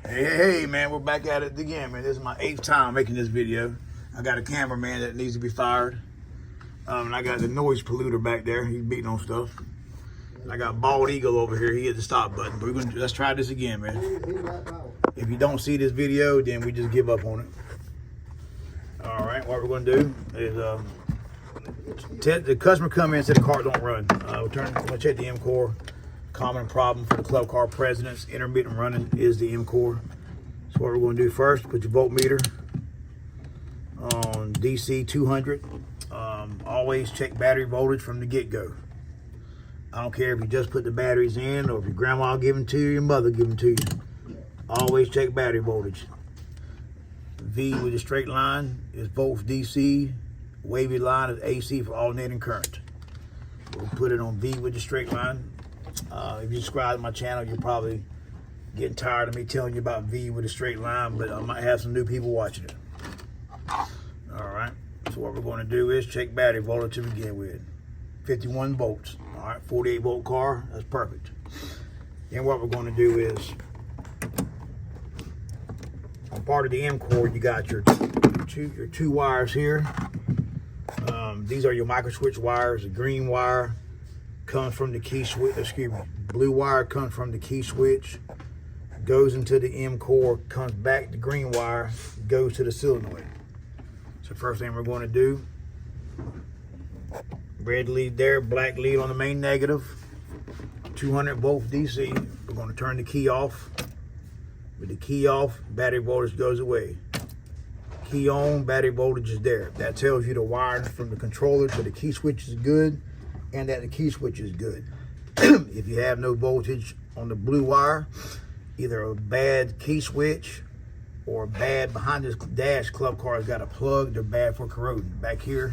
Hey, man, we're back at it again, man. This is my 8th time making this video. I got a cameraman that needs to be fired. And I got the noise polluter back there. He's beating on stuff. And I got Bald Eagle over here. He hit the stop button. But let's try this again, man. If you don't see this video, then we just give up on it. All right, what we're going to do is the customer come in and said the car don't run. We're going to check the MCOR. Common problem for the Club Car Presidents. Intermittent running is the MCOR. So what we're going to do first, put your voltmeter on DC 200. Always check battery voltage from the get-go. I don't care if you just put the batteries in or if your grandma give them to you, your mother give them to you. Always check battery voltage. V with a straight line is volts DC. Wavy line is AC for alternating current. We'll put it on V with the straight line. If you subscribe to my channel, you're probably getting tired of me telling you about V with a straight line, but I might have some new people watching it. All right, so what we're going to do is check battery voltage to begin with. 51 volts, all right, 48 volt car, that's perfect. Then what we're going to do is, on part of the MCOR, you got your two wires here. These are your Microswitch wires. The green wire comes from the key switch, blue wire comes from the key switch, goes into the MCOR, comes back, the green wire goes to the solenoid. So first thing we're going to do, red lead there, black lead on the main negative, 200 volt DC. We're going to turn the key off. With the key off, battery voltage goes away. Key on, battery voltage is there. That tells you the wiring from the controller to the key switch is good, and that the key switch is good. If you have no voltage on the blue wire, either a bad key switch or bad behind this dash, Club Car has got a plug, they're bad for corroding. Back here,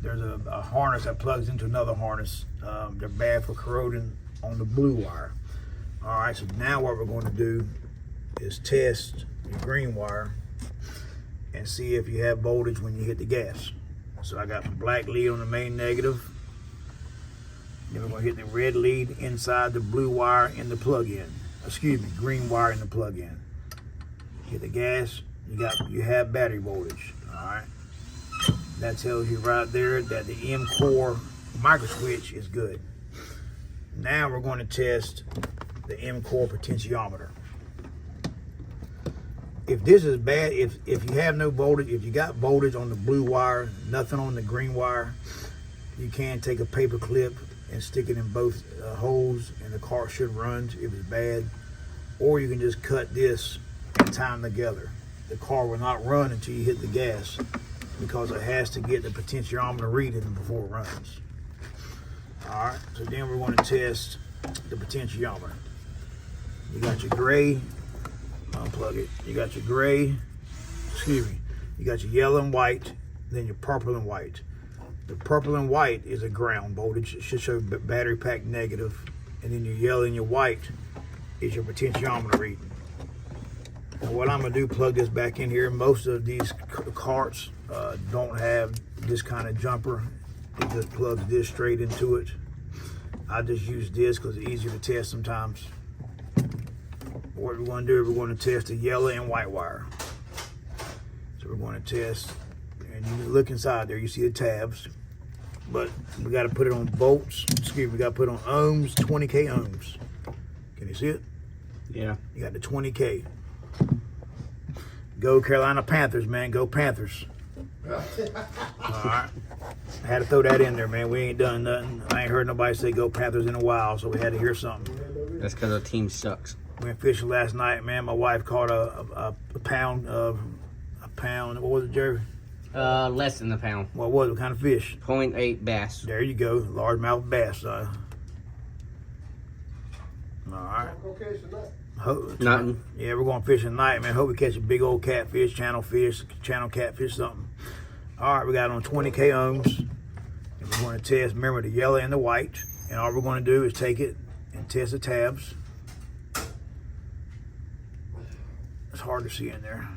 there's a harness that plugs into another harness. They're bad for corroding on the blue wire. All right, so now what we're going to do is test the green wire and see if you have voltage when you hit the gas. So I got the black lead on the main negative. Then we're going to hit the red lead inside the blue wire in the plug-in. Excuse me, green wire in the plug-in. Hit the gas, you have battery voltage. All right. That tells you right there that the MCOR Microswitch is good. Now we're going to test the MCOR potentiometer. If this is bad, if you have no voltage, if you got voltage on the blue wire, nothing on the green wire, you can take a paper clip and stick it in both holes and the car should run if it's bad. Or you can just cut this and tie them together. The car will not run until you hit the gas because it has to get the potentiometer reading before it runs. All right, so then we're going to test the potentiometer. You got your gray, unplug it. You got your gray, excuse me, you got your yellow and white, then your purple and white. The purple and white is a ground voltage. It should show battery pack negative. And then your yellow and your white is your potentiometer reading. And what I'm gonna do, plug this back in here. Most of these carts don't have this kind of jumper. It just plugs this straight into it. I just use this because it's easier to test sometimes. What we're gonna do is we're gonna test the yellow and white wire. So we're gonna test, and you look inside there, you see the tabs, but we got to put it on volts. Excuse me, we got to put it on ohms, 20K ohms. Can you see it? Yeah. You got the 20K. Go Carolina Panthers, man. Go Panthers. All right. I had to throw that in there, man. We ain't done nothing. I ain't heard nobody say go Panthers in a while, so we had to hear something. That's because our team sucks. We went fishing last night, man. My wife caught a pound, what was it, Jerry? Less than a pound. What was it? What kind of fish? 0.8 bass. There you go. Largemouth bass. All right. Nothing. Yeah, we're going fishing tonight, man. Hope we catch a big old catfish, channel catfish, something. All right, we got it on 20K ohms. And we're going to test, remember, the yellow and the white. And all we're going to do is take it and test the tabs. It's hard to see in there.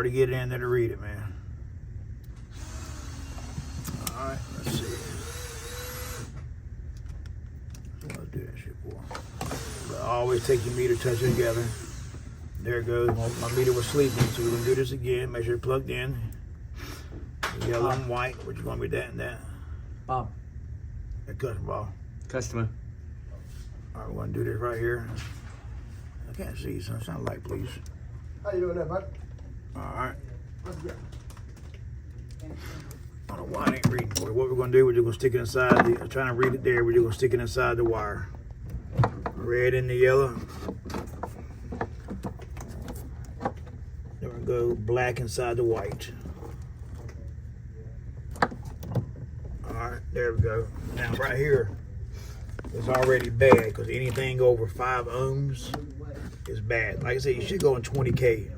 to get in there to read it, man. All right, let's see. Let's do that shit for. But always take your meter, touch it together. There it goes. My meter was sleeping, so we're gonna do this again. Make sure it's plugged in. Yellow and white. What you gonna be that and that? Bob. That customer, Bob. Customer. All right, we're gonna do this right here. I can't see you, son. Sound light, please. How you doing there, bud? All right. What's good? I don't know why I ain't reading for you. What we're gonna do, we're just gonna stick it inside the, I'm trying to read it there, we're just gonna stick it inside the wire. Red and the yellow. Then we're gonna go black inside the white. Alright, there we go. Now right here is already bad because anything over 5 ohms is bad. Like I said, you should go in 20K.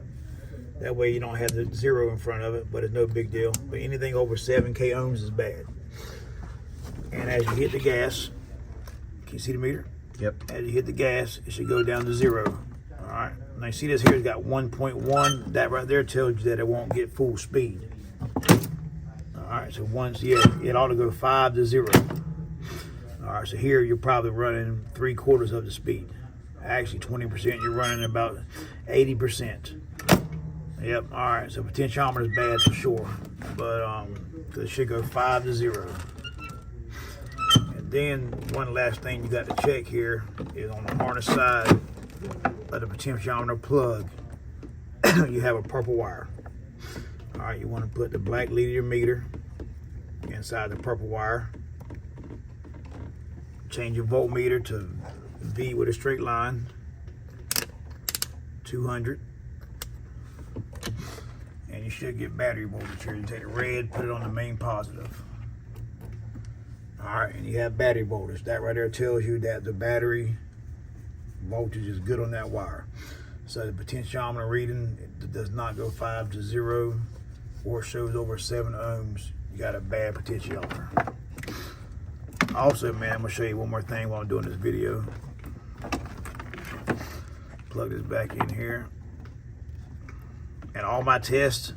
That way you don't have the 0 in front of it, but it's no big deal. But anything over 7K ohms is bad. And as you hit the gas, can you see the meter? Yep. As you hit the gas, it should go down to 0. All right. Now you see this here, it's got 1.1. That right there tells you that it won't get full speed. All right, so once, yeah, it ought to go 5 to 0. All right, so here you're probably running 3/4 of the speed. Actually, 20%, you're running about 80%. Yep, all right, so potentiometer is bad for sure, but it should go 5 to 0. And then one last thing you got to check here is on the harness side of the potentiometer plug, you have a purple wire. All right, you want to put the black lead of your meter inside the purple wire. Change your voltmeter to V with a straight line, 200. And you should get battery voltage here. You take the red, put it on the main positive. All right, and you have battery voltage. That right there tells you that the battery voltage is good on that wire. So the potentiometer reading, it does not go 5 to 0 or shows over 7 ohms. You got a bad potentiometer. Also, man, I'm gonna show you one more thing while I'm doing this video. Plug this back in here. And all my tests,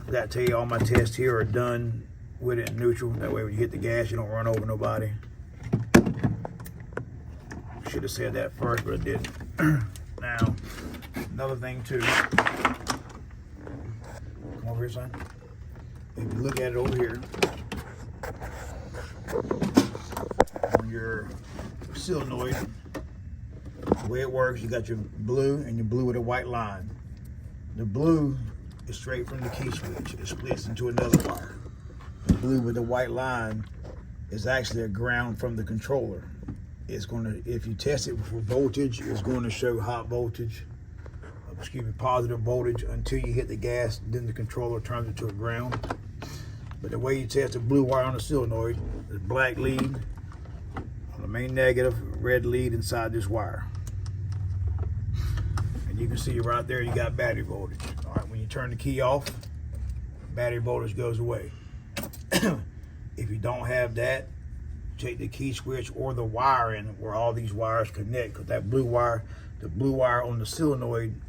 I gotta tell you, all my tests here are done with it in neutral. That way when you hit the gas, you don't run over nobody. Should have said that first, but I didn't. Now, another thing too. Come over here, son. If you look at it over here, on your solenoid, the way it works, you got your blue and your blue with a white line. The blue is straight from the key switch. It splits into another wire. The blue with the white line is actually a ground from the controller. It's going to, if you test it for voltage, it's going to show hot voltage, positive voltage until you hit the gas, then the controller turns it to a ground. But the way you test the blue wire on the solenoid is black lead on the main negative, red lead inside this wire. And you can see right there, you got battery voltage. All right, when you turn the key off, battery voltage goes away. If you don't have that, take the key switch or the wiring where all these wires connect, because that blue wire, the blue wire on the solenoid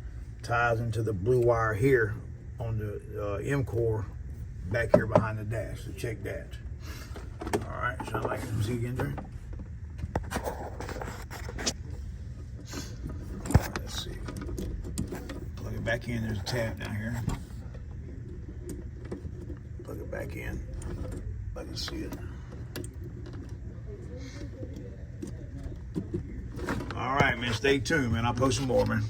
ties into the blue wire here on the MCOR back here behind the dash. So check that. All right, sound like it. See again there? Let's see. Plug it back in. There's a tab down here. Plug it back in. I can see it. All right, man. Stay tuned, man. I'll post some more, man.